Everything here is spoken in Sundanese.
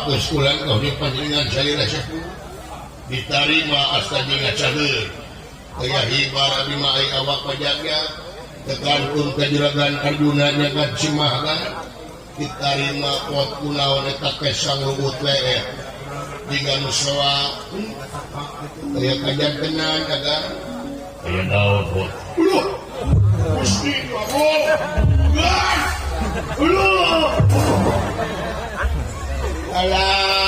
geus ulang kau di panjenengan saya diterima astadina cager kaya hibar abdi mah ai awak pajaga tekantun ka juragan Arjuna nyaga Cimaha diterima pot kunaon eta kesang lugut we diga musoa kaya kajantenan kaga kaya naon pot Gusti Prabu guys alah